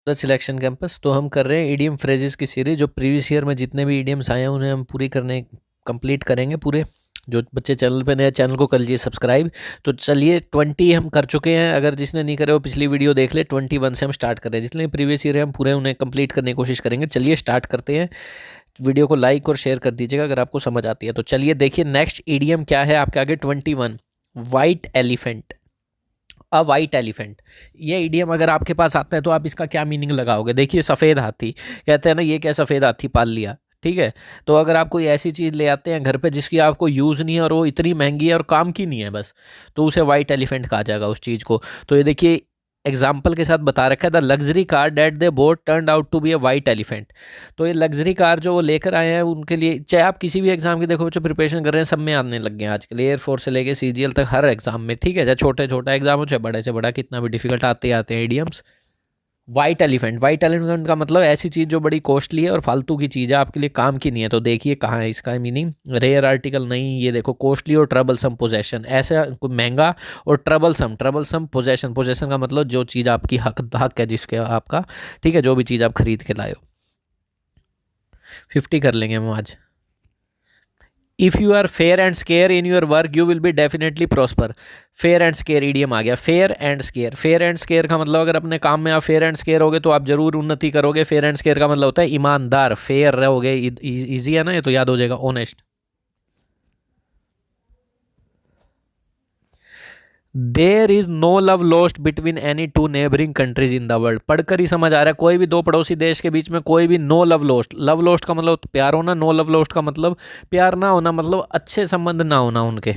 The selection campus. तो हम कर रहे हैं ईडीएम फ्रेजेस की सीरीज। जो प्रीवियस ईयर में जितने भी ईडीएम्स आए हैं उन्हें हम पूरी करने कंप्लीट करेंगे पूरे। जो बच्चे चैनल पे नए, चैनल को कर लीजिए सब्सक्राइब। तो चलिए 20 हम कर चुके हैं। अगर जिसने नहीं करे वो पिछली वीडियो देख ले। 21 से हम स्टार्ट कर रहे हैं। जितने प्रीवियस ईयर है हम पूरे उन्हें कंप्लीट करने की कोशिश करेंगे। चलिए स्टार्ट करते हैं। वीडियो को लाइक और शेयर कर दीजिएगा अगर आपको समझ आती है। तो चलिए देखिए नेक्स्ट ईडीएम क्या है आपके आगे। 21 वाइट एलिफेंट। अ वाइट एलिफेंट, ये ईडीएम अगर आपके पास आता है तो आप इसका क्या मीनिंग लगाओगे। देखिए सफ़ेद हाथी, कहते हैं ना ये क्या सफ़ेद हाथी पाल लिया। ठीक है, तो अगर आप कोई ऐसी चीज़ ले आते हैं घर पे जिसकी आपको यूज़ नहीं है और वो इतनी महंगी है और काम की नहीं है बस, तो उसे वाइट एलिफेंट कहा जाएगा उस चीज़ को। तो ये देखिए एग्जाम्पल के साथ बता रखा है, the luxury car that they bought turn out to be a white elephant. तो ये लग्जरी कार जो वो लेकर आए हैं उनके लिए, चाहे आप किसी भी एग्जाम की देखो जो प्रिपरेशन कर रहे हैं सब में आने लग गए हैं आजकल, एयरफोर्स से लेके सीजीएल तक हर एग्जाम में। ठीक है, चाहे छोटे छोटा एग्जाम हो चाहे बड़े से बड़ा, कितना भी डिफिकल्ट आते आते हैं idioms. White elephant, white elephant का मतलब ऐसी चीज़ जो बड़ी कॉस्टली है और फालतू की चीज़ है, आपके लिए काम की नहीं है। तो देखिए कहाँ है इसका मीनिंग। रेयर आर्टिकल नहीं, ये देखो कॉस्टली और ट्रबल सम पोजेशन। ऐसा महंगा और ट्रबल सम पोजेशन। पोजेशन का मतलब जो चीज़ आपकी हक है जिसके आपका, ठीक है, जो भी चीज़ आप खरीद के लाए हो। 50 कर लेंगे हम आज। If you are fair and square in your work you will be definitely prosper. Fair and square idiom आ गया। Fair and square, fair and square का मतलब अगर अपने काम में आप फेयर एंड स्केयर होगे तो आप जरूर उन्नति करोगे। फेयर एंड स्केयर का मतलब होता है ईमानदार। फेयर रहोगे, इजी है ना ये, तो याद हो जाएगा honest. There is no love lost between any two neighbouring countries in the world. पढ़कर ही समझ आ रहा है, कोई भी दो पड़ोसी देश के बीच में कोई भी no love lost. Love lost का मतलब प्यार होना, नो लव लॉस्ट का मतलब प्यार ना होना, मतलब अच्छे संबंध ना होना उनके।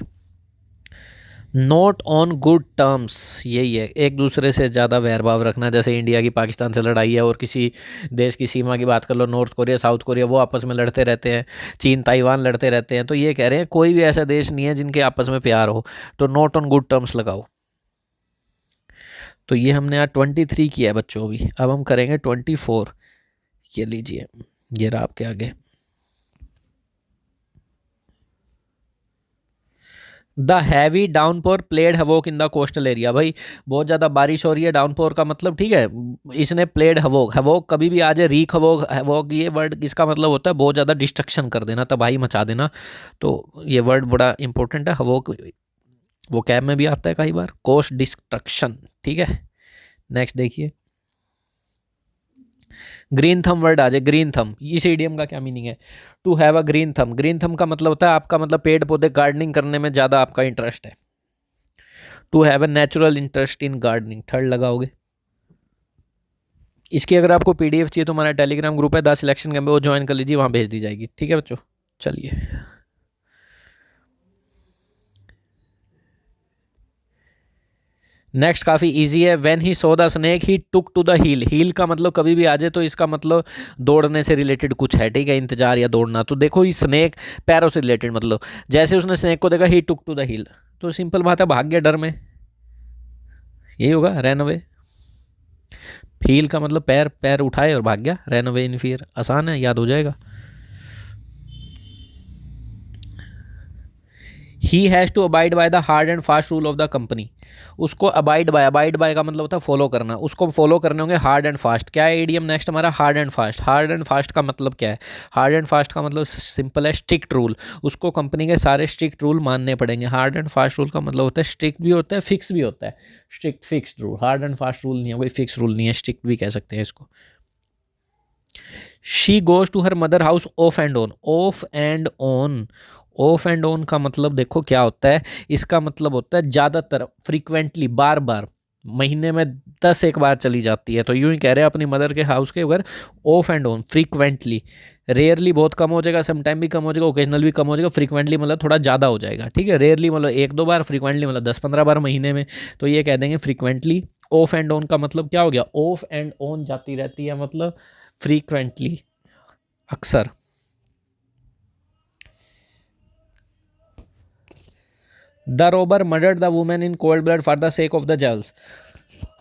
नॉट ऑन गुड टर्म्स, यही है, एक दूसरे से ज़्यादा वैर भाव रखना। जैसे इंडिया की पाकिस्तान से लड़ाई है और किसी देश की सीमा की बात कर लो, नॉर्थ कोरिया साउथ कोरिया, वो आपस में लड़ते रहते हैं। चीन ताइवान लड़ते रहते हैं। तो ये कह रहे हैं कोई भी ऐसा देश नहीं है जिनके आपस में प्यार हो। तो नॉट ऑन गुड टर्म्स लगाओ। तो ये हमने आज 23 किया है बच्चों अभी। अब हम करेंगे 24। ये लीजिए, ये रहा आपके आगे। The heavy downpour played havoc in the coastal area. भाई बहुत ज़्यादा बारिश हो रही है, डाउनपोर का मतलब, ठीक है, इसने प्लेड हवोक। हवोक कभी भी आ जाए, रीक हवोक, हवोक ये वर्ड इसका मतलब होता है बहुत ज़्यादा डिस्ट्रक्शन कर देना, तबाही मचा देना। तो ये वर्ड बड़ा इंपॉर्टेंट है। हवोक वो कैब में भी आता है कई बार, कोस्ट डिस्ट्रक्शन। ठीक है, नेक्स्ट देखिए। ग्रीन थम वर्ड आ जाए, ग्रीन थम, इस इडियम का क्या मीनिंग है। टू हैव अ ग्रीन थम। ग्रीन थम का मतलब होता है आपका मतलब पेड़ पौधे गार्डनिंग करने में ज़्यादा आपका इंटरेस्ट है। To have a natural interest in gardening, third लगाओगे। इसकी अगर आपको पीडीएफ चाहिए तो हमारा टेलीग्राम ग्रुप है द सिलेक्शन कैंप, वो ज्वाइन कर लीजिए, वहाँ भेज दी जाएगी। ठीक है बच्चों, चलिए। नेक्स्ट काफ़ी इजी है। When he saw the snake he took to the heel. Heel का मतलब कभी भी आ जाए तो इसका मतलब दौड़ने से रिलेटेड कुछ है। ठीक है, इंतजार या दौड़ना। तो देखो ये स्नेक पैरों से रिलेटेड, मतलब जैसे उसने स्नेक को देखा, ही टुक टू द हील, तो सिंपल बात है भाग गया डर में, यही होगा, रैन अवे। हील का मतलब पैर, पैर उठाए और भाग गया, रैन अवे इन फियर, आसान है, याद हो जाएगा। He has to abide by the hard and fast rule of the company. उसको अबाइड बाय, अबाइड बाय का मतलब होता है फॉलो करना, उसको फॉलो करने होंगे हार्ड एंड फास्ट। क्या है एडीएम नेक्स्ट हमारा, hard and fast. Hard and fast का मतलब क्या है, हार्ड एंड फास्ट का मतलब सिंपल है, स्ट्रिक्ट रूल। उसको कंपनी के सारे स्ट्रिक्ट रूल मानने पड़ेंगे। हार्ड एंड फास्ट रूल का मतलब होता है स्ट्रिक्ट भी होता है, फिक्स भी होता है। Strict fixed rule, hard and fast rule नहीं है, कोई फिक्स रूल नहीं है, स्ट्रिक्ट भी कह सकते हैं इसको। She goes to her mother house off and on. Off and on, off and on का मतलब देखो क्या होता है। इसका मतलब होता है ज़्यादातर, फ्रीक्वेंटली, बार बार, महीने में 10 एक बार चली जाती है। तो यूं ही कह रहे हैं अपनी मदर के हाउस के अगर of and on, frequently. Rarely बहुत कम हो जाएगा, समटाइम भी कम हो जाएगा, ओकेजनल भी कम हो जाएगा। फ्रीक्वेंटली मतलब थोड़ा ज़्यादा हो जाएगा। ठीक है, रेयरली मतलब एक दो बार, फ्रीक्वेंटली मतलब 10-15 बार महीने में। तो ये कह देंगे फ्रीक्वेंटली। ऑफ एंड ऑन का मतलब क्या हो गया, ऑफ एंड ऑन जाती रहती है, मतलब फ्रीक्वेंटली, अक्सर। The robber murdered the woman in cold blood for the sake of the jewels.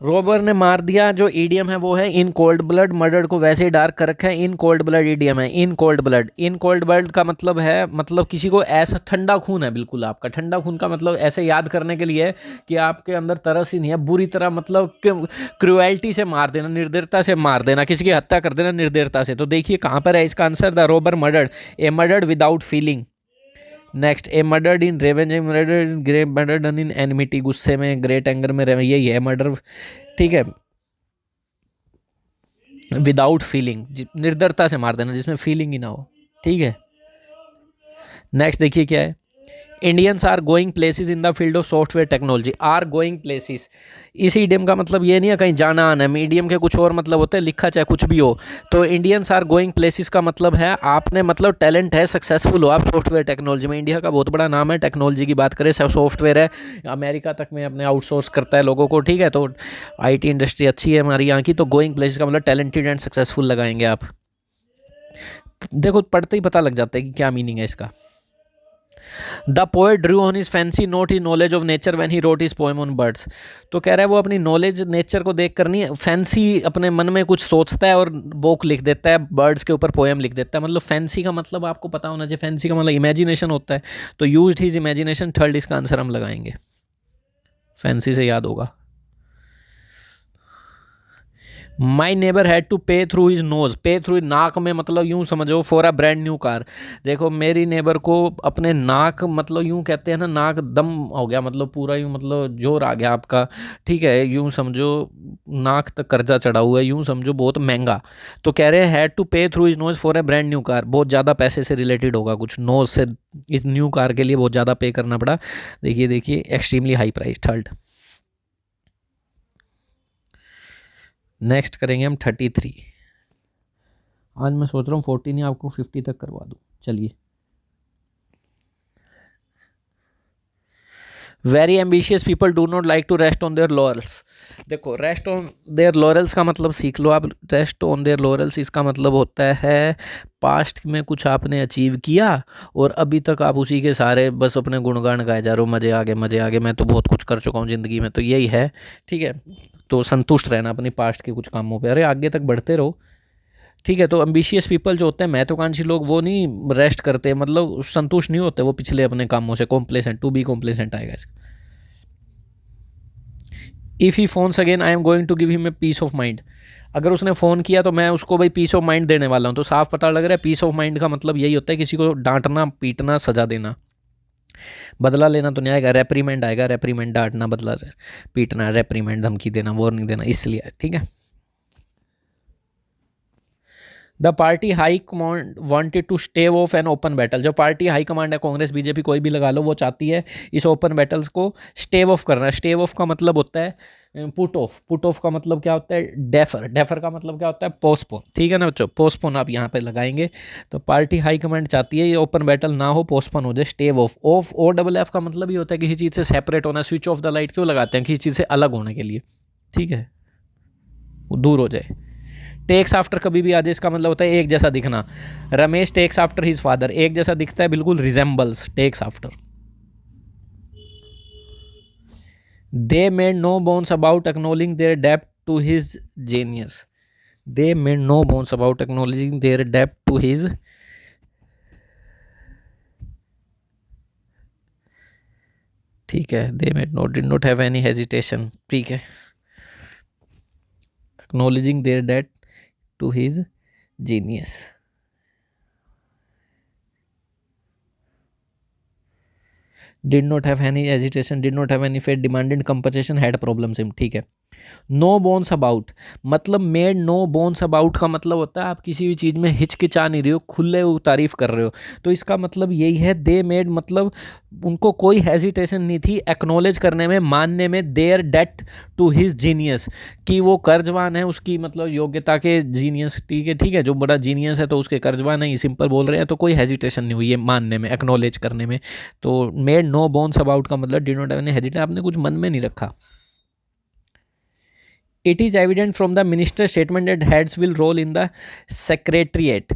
Robber ने मार दिया, जो ईडियम है वो है इन कोल्ड ब्लड, मर्डर को वैसे ही डार्क कर रखा है, इन कोल्ड ब्लड ईडियम है, इन कोल्ड ब्लड। इन कोल्ड ब्लड का मतलब है, मतलब किसी को ऐसा ठंडा खून है बिल्कुल आपका, ठंडा खून का मतलब ऐसे याद करने के लिए कि आपके अंदर तरस ही नहीं है, बुरी तरह मतलब क्रुएल्टी से मार देना, निर्दयता से मार देना, किसी की हत्या कर देना निर्दयता से। तो देखिए कहाँ पर है इसका answer, the robber murdered, a murdered without feeling. Next, a murdered in revenge, a murdered in grey, murder done in enmity, गुस्से में, ग्रेट एंगर में, यही है मर्डर, ठीक है। विदाउट फीलिंग, निर्दरता से मार देना, जिसमें फीलिंग ही ना हो, ठीक है। नेक्स्ट देखिए क्या है, Indians are going places in the field of software technology, are going places. इस ईडियम का मतलब ये नहीं है कहीं जाना आना, मीडियम के कुछ और मतलब होते हैं, लिखा चाहे कुछ भी हो। तो इंडियंस आर गोइंग प्लेसेस का मतलब है आपने मतलब टैलेंट है, सक्सेसफुल हो आप सॉफ्टवेयर टेक्नोलॉजी में। इंडिया का बहुत बड़ा नाम है टेक्नोलॉजी की बात करें, सॉफ्टवेयर है, अमेरिका तक में अपने आउटसोर्स करता है लोगों को, ठीक है। तो IT इंडस्ट्री अच्छी है हमारी यहाँ की। तो गोइंग प्लेसेस का मतलब टैलेंटेड एंड सक्सेसफुल लगाएंगे आप। देखो पढ़ते ही पता लग जाता है कि क्या मीनिंग है इसका। The poet Drew on his fancy note he knowledge of nature when he wrote his poem on birds. तो कह रहा है वो अपनी नॉलेज नेचर को देख कर नहीं, फैंसी अपने मन में कुछ सोचता है और बुक लिख देता है, बर्ड्स के ऊपर पोएम लिख देता है। मतलब फैंसी का मतलब आपको पता होना चाहिए, फैंसी का मतलब इमेजिनेशन होता है। तो यूज्ड हिज इमेजिनेशन, थर्ड इसका आंसर हम लगाएंगे, फैंसी से याद होगा। माई नेबर हैड टू पे थ्रू हिज नोज, पे थ्रू नाक में मतलब यूं समझो for a brand new car. देखो मेरी नेबर को अपने नाक, मतलब यूं कहते हैं ना, नाक दम हो गया, मतलब पूरा यूं मतलब जोर आ गया आपका, ठीक है। यूं समझो नाक तक कर्जा चढ़ा हुआ है, यूं समझो बहुत महंगा। तो कह रहे हैं हैड टू पे through his nose for a brand new car, बहुत ज़्यादा पैसे से रिलेटेड होगा कुछ, नोज से इस न्यू कार के लिए बहुत ज़्यादा पे करना पड़ा। देखिए देखिए extremely high price, third. Next करेंगे हम 33। आज मैं सोच रहा हूँ 40 नहीं, आपको 50 तक करवा दूँ। चलिए, very ambitious people do not like to rest on their laurels. देखो रेस्ट ऑन देयर लॉरल्स का मतलब सीख लो आप। रेस्ट ऑन देयर लॉरल्स इसका मतलब होता है पास्ट में कुछ आपने अचीव किया और अभी तक आप उसी के सारे बस अपने गुणगान गाए जा रहे हो, मज़े आगे मज़े आगे, मैं तो बहुत कुछ कर चुका हूँ ज़िंदगी में, तो यही है, ठीक है। तो संतुष्ट रहना अपनी पास्ट के कुछ कामों पे, अरे आगे तक बढ़ते रहो, ठीक है। तो एम्बिशियस पीपल जो होते हैं, महत्वाकांक्षी लोग, वो नहीं रेस्ट करते, मतलब संतुष्ट नहीं होते वो पिछले अपने कामों से। कॉम्प्लेसेंट, टू बी कॉम्प्लेसेंट आएगा इसका। If he phones again I am going to give him a piece of mind. अगर उसने फ़ोन किया तो मैं उसको भाई पीस ऑफ माइंड देने वाला हूँ। तो साफ पता लग रहा है पीस ऑफ माइंड का मतलब यही होता है किसी को डांटना, पीटना, सजा देना। बदला लेना तो नहीं आएगा, रेप्रीमेंड आएगा। रेप्रीमेंड डांटना, बदला पीटना, रेप्रीमेंड धमकी देना, वार्निंग देना, इसलिए, ठीक है। The party high command wanted to stave off an open battle. जो पार्टी हाई कमांड है, कांग्रेस बीजेपी कोई भी लगा लो, वो चाहती है इस ओपन बैटल्स को स्टेव ऑफ करना। स्टेव ऑफ का मतलब होता है पुट ऑफ। पुट ऑफ का मतलब क्या होता है, डेफर। डेफर का मतलब क्या होता है, पोस्टपोन, ठीक है ना बच्चों। पोस्टपोन आप यहाँ पे लगाएंगे। तो पार्टी हाई कमांड चाहती है ये ओपन बैटल ना हो, पोस्टपोन हो जाए, स्टेव ऑफ। ऑफ OFF का मतलब ये होता है किसी चीज़ से सेपरेट होना। स्विच ऑफ द लाइट क्यों लगाते हैं, किसी चीज़ से अलग होने के लिए, ठीक है, वो दूर हो जाए। टेक्स आफ्टर कभी भी आ जाए, इसका मतलब होता है एक जैसा दिखना। Ramesh takes after his father, एक जैसा दिखता है बिल्कुल, resembles, takes after. They made no bones about acknowledging their depth to his genius. They made no bones about acknowledging their depth to his, ठीक है। They made no, did not have any hesitation, ठीक है। Acknowledging their depth to his genius. Did not have any hesitation, did not have any fear, demanded compensation, had problems him, ठीक है। No bones about मतलब made no bones about का मतलब होता है आप किसी भी चीज़ में हिचकिचा नहीं रहे हो, खुले तारीफ कर रहे हो। तो इसका मतलब यही है दे मेड, मतलब उनको कोई हेजिटेशन नहीं थी एक्नॉलेज करने में, मानने में, their debt to his genius, कि वो कर्जवान है उसकी मतलब योग्यता के, जीनियस, ठीक है, ठीक है, जो बड़ा जीनियस है तो उसके कर्जवान है, सिंपल बोल रहे हैं। तो कोई हेजिटेशन नहीं हुई है मानने में, एक्नॉलेज करने में। तो मेड नो बोन्स अबाउट का मतलब did not have any hesitation, आपने कुछ मन में नहीं रखा। It is evident from the minister statement that heads will roll in the secretariat.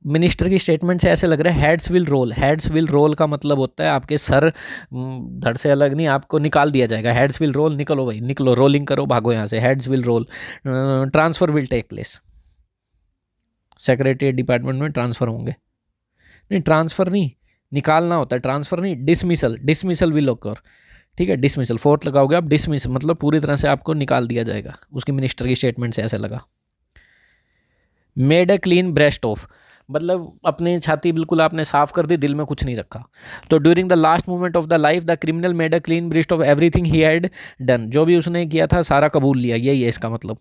Minister की स्टेटमेंट से ऐसे लग रहा है heads will roll. Heads will roll का मतलब होता है आपके सर धड़ से अलग नहीं, आपको निकाल दिया जाएगा। हेड्स विल रोल, निकलो भाई निकलो, रोलिंग करो, भागो यहाँ से। Heads will roll, transfer will take place. Secretariat department में ट्रांसफर होंगे। नहीं, ट्रांसफर नहीं, निकालना होता है, ट्रांसफर नहीं, डिसमिसल। डिसमिसल विल ओकर, ठीक है, डिसमिसल, फोर्थ लगाओगे आप, डिसमिस मतलब पूरी तरह से आपको निकाल दिया जाएगा। उसकी मिनिस्टर की स्टेटमेंट से ऐसे लगा। Made a clean breast of, मतलब अपनी छाती बिल्कुल आपने साफ कर दी, दिल में कुछ नहीं रखा। तो during the last moment of the life the criminal made a clean breast of everything he had done. जो भी उसने किया था सारा कबूल लिया, यही है इसका मतलब।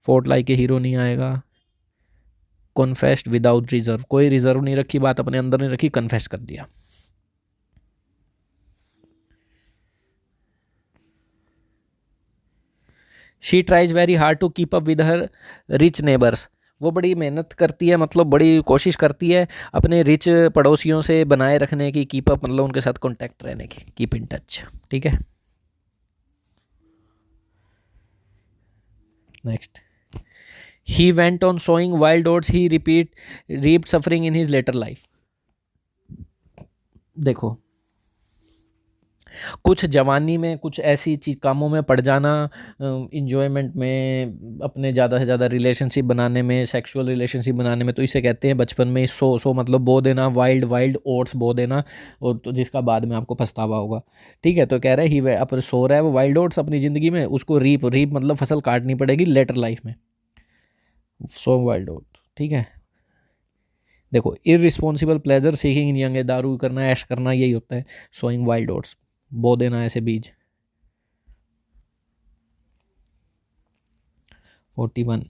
फोर्ट लाई के हीरो नहीं आएगा। कन्फेस्ड विदाउट रिजर्व, कोई रिजर्व नहीं रखी, बात अपने अंदर नहीं रखी, कन्फेस कर दिया। She tries very hard to keep up with her rich neighbours. वो बड़ी मेहनत करती है, मतलब बड़ी कोशिश करती है अपने रिच पड़ोसियों से बनाए रखने की, कीप अप मतलब उनके साथ कांटेक्ट रहने की, कीप इन टच, ठीक है। Next, he went on sowing wild oats, he reaped suffering in his later life. देखो, कुछ जवानी में कुछ ऐसी चीज कामों में पड़ जाना, इंजॉयमेंट में, अपने ज़्यादा से ज़्यादा रिलेशनशिप बनाने में, सेक्सुअल रिलेशनशिप बनाने में, तो इसे कहते हैं बचपन में सो मतलब बो देना, वाइल्ड वाइल्ड ओट्स बो देना, और तो जिसका बाद में आपको पछतावा होगा, ठीक है। तो कह रहा है ही अपने सो रहा है वो वाइल्ड ओट्स अपनी ज़िंदगी में, उसको रीप मतलब फसल काटनी पड़ेगी लेटर लाइफ में। सो वाइल्ड ओट्स, ठीक है। देखो, इररिस्पॉन्सिबल प्लेजर सीकिंग इन यंग, दारू करना, ऐश करना, यही होता है सोइंग वाइल्ड ओट्स, बो देना ऐसे बीज। 41,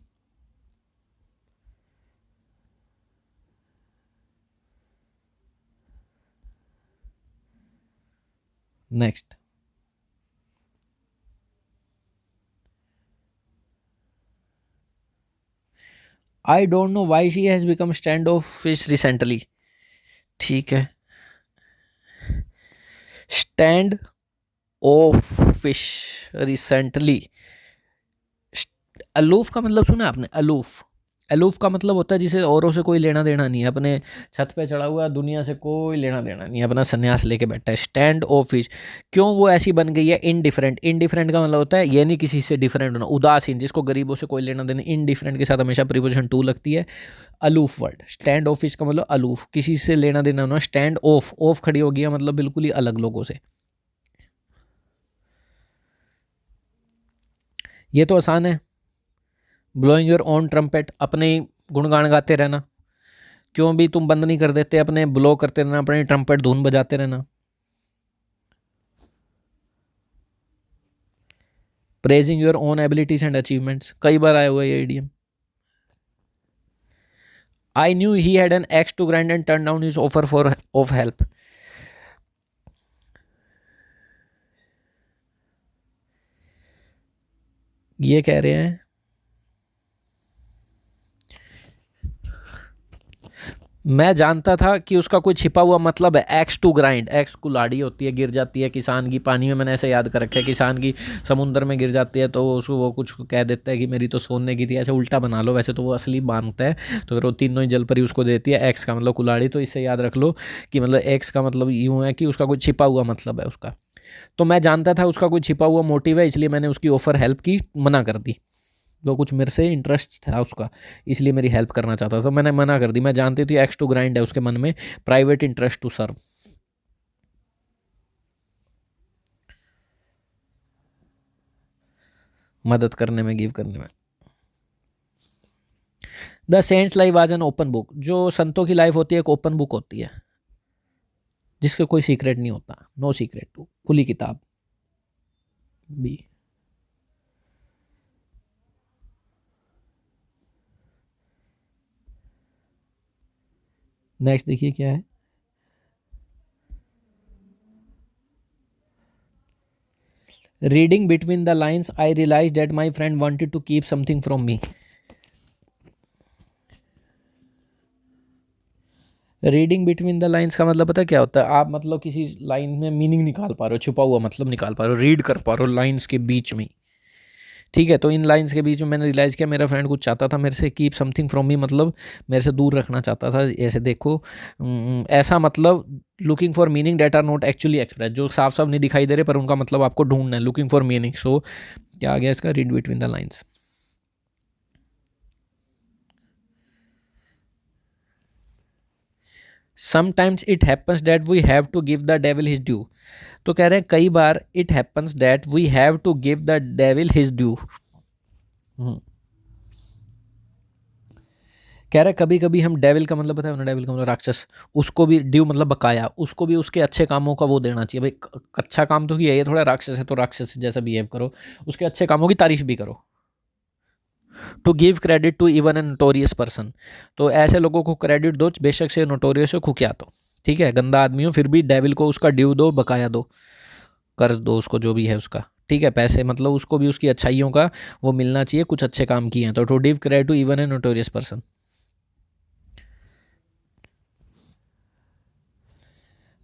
next, I don't know why she has become stand of fish recently, ठीक है। Stand of fish recently, aloof का मतलब सुना आपने? अलूफ, अलूफ का मतलब होता है जिसे औरों से कोई लेना देना नहीं है, अपने छत पे चढ़ा हुआ, दुनिया से कोई लेना देना नहीं है, अपना संन्यास लेके बैठा है। स्टैंड ऑफ फिश, क्यों वो ऐसी बन गई है? इनडिफरेंट, इनडिफरेंट का मतलब होता है ये नहीं किसी से डिफरेंट होना, उदासीन, जिसको गरीबों से कोई लेना देना। इनडिफरेंट के साथ हमेशा प्रीपोजिशन टू लगती है। Aloof word, stand of fish का मतलब अलूफ, किसी से लेना देना होना। स्टैंड ऑफ, ऑफ खड़ी हो गया मतलब बिल्कुल ही अलग लोगों से। ये तो आसान है। ब्लोइंग योर ओन ट्रम्पेट, अपने गुणगान गाते रहना, क्यों भी तुम बंद नहीं कर देते, अपने ब्लो करते रहना, अपने ट्रम्पेट धुन बजाते रहना। Praising your own abilities and achievements, कई बार आया हुआ ये idiom. I knew he had an axe to grind and turn down his offer for of help. ये कह रहे हैं मैं जानता था कि उसका कोई छिपा हुआ मतलब है। एक्स टू ग्राइंड, एक्स कुल्हाड़ी होती है, गिर जाती है किसान की पानी में, मैंने ऐसे याद कर रखा है, किसान की समुद्र में गिर जाती है तो उसको वो कुछ कह देता है कि मेरी तो सोने की थी, ऐसे उल्टा बना लो, वैसे तो वो असली मांगता है, तो फिर वो तीनों ही जल परी उसको देती है। एक्स का मतलब कुल्हाड़ी, तो इससे याद रख लो कि मतलब एक्स का मतलब यूँ है कि उसका कोई छिपा हुआ मतलब है उसका। तो मैं जानता था उसका कोई छिपा हुआ मोटिव है, इसलिए मैंने उसकी ऑफर हेल्प की मना कर दी। जो कुछ मेरे से इंटरेस्ट था उसका, इसलिए मेरी हेल्प करना चाहता था, तो मैंने मना कर दी। मैं जानती थी एक्स टू ग्राइंड है उसके मन में, प्राइवेट इंटरेस्ट टू सर्व, मदद करने में, गिव करने में। The saints life was an open book, जो संतों की लाइफ होती है एक ओपन बुक होती है, जिसके कोई सीक्रेट नहीं होता, नो सीक्रेट, खुली किताब। बी, नेक्स्ट देखिए क्या है। Reading between the lines I realise that my friend wanted to keep something from me. Reading between the lines का मतलब पता है क्या होता है? आप मतलब किसी लाइन में मीनिंग निकाल पा रहे हो, छुपा हुआ मतलब निकाल पा रहे हो, रीड कर पा रहे हो लाइन्स के बीच में, ठीक है। तो इन लाइंस के बीच में मैंने रियलाइज़ किया मेरा फ्रेंड कुछ चाहता था मेरे से, कीप समथिंग फ्रॉम मी मतलब मेरे से दूर रखना चाहता था। ऐसे देखो ऐसा मतलब looking for meaning that are not actually express, जो साफ साफ नहीं दिखाई दे रहे पर उनका मतलब आपको ढूंढना है, लुकिंग फॉर मीनिंग। सो क्या आ गया इसका, read between the lines. Sometimes it happens that we have to give the devil his due. तो कह रहे हैं कई बार it happens that we have to give the devil his due. कह रहे कभी कभी हम डेविल का मतलब बताया, डेविल का मतलब राक्षस, उसको भी ड्यू मतलब बकाया, उसको भी उसके अच्छे कामों का वो देना चाहिए। भाई अच्छा काम तो किया, ये थोड़ा राक्षस है तो राक्षस जैसा बिहेव करो, उसके अच्छे कामों की तारीफ भी करो। To give credit to even a notorious person, तो ऐसे लोगों को क्रेडिट दो बेशक से नोटोरियस हो, खुकिया तो ठीक है, गंदा आदमी हो, फिर भी डेविल को उसका ड्यू दो, बकाया दो, कर्ज दो उसको जो भी है उसका। ठीक है, पैसे मतलब उसको भी उसकी अच्छाइयों का वो मिलना चाहिए, कुछ अच्छे काम किए हैं तो। To give credit to even a notorious person.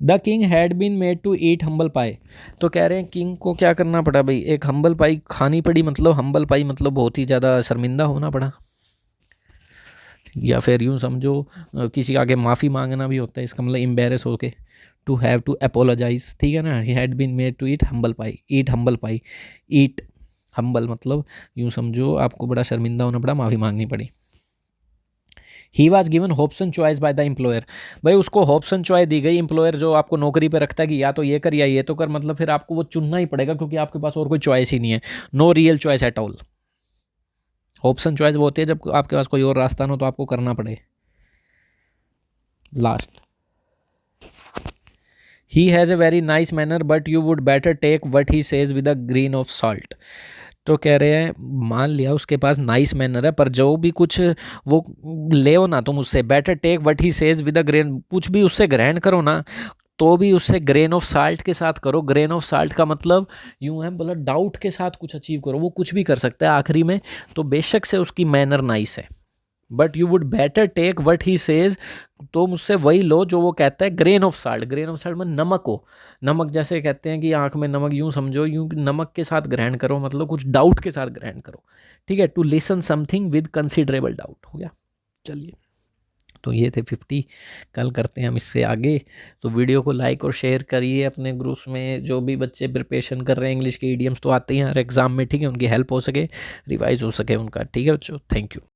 The king had been made to eat humble pie, तो कह रहे हैं किंग को क्या करना पड़ा भाई, एक हम्बल पाई खानी पड़ी, मतलब हम्बल पाई मतलब बहुत ही ज़्यादा शर्मिंदा होना पड़ा, या फिर यूँ समझो किसी के आगे माफ़ी मांगना भी होता है, इसका मतलब एम्बेरस होके, टू हैव टू अपोलोजाइज। ठीक है ना, he had been made to eat humble pie, eat humble pie, eat humble मतलब यूँ समझो आपको बड़ा शर्मिंदा होना पड़ा, माफ़ी मांगनी पड़ी। He was given होप्सन choice by the employer, भाई उसको होप्सन चॉइस दी गई, एम्प्लॉयर जो आपको नौकरी पे रखता है कि या तो ये कर या ये तो कर, मतलब फिर आपको वो चुनना ही पड़ेगा क्योंकि आपके पास और कोई चॉइस ही नहीं है, no real choice at all. Option choice वो होती है जब आपके पास कोई और रास्ता ना हो तो आपको करना पड़े। Last, he has a very nice manner but you would better take what he says with a grain of salt, तो कह रहे हैं मान लिया उसके पास नाइस मैनर है पर जो भी कुछ वो ले हो ना तुम उससे, better take what he says with a grain, कुछ भी उससे ग्रहण करो ना तो भी उससे ग्रेन ऑफ साल्ट के साथ करो। ग्रेन ऑफ साल्ट का मतलब यूं है, मतलब डाउट के साथ कुछ अचीव करो, वो कुछ भी कर सकता है आखिरी में, तो बेशक से उसकी मैनर नाइस है, but you would better take what he says, तो मुझसे वही लो जो वो कहता है, grain of salt, grain of salt में नमक हो, नमक जैसे कहते हैं कि आंख में नमक, यूं समझो यूं नमक के साथ ग्रहण करो, मतलब कुछ डाउट के साथ ग्रहण करो। ठीक है, to listen something with considerable doubt, हो गया। चलिए, तो ये थे 50, कल करते हैं हम इससे आगे। तो वीडियो को लाइक और शेयर करिए अपने ग्रुप्स में, जो भी बच्चे प्रिपरेशन कर रहे हैं, इंग्लिश के ईडियम्स तो आते ही हैं हर एग्जाम में, ठीक है, उनकी हेल्प हो सके, रिवाइज हो सके उनका। ठीक है बच्चों, थैंक यू।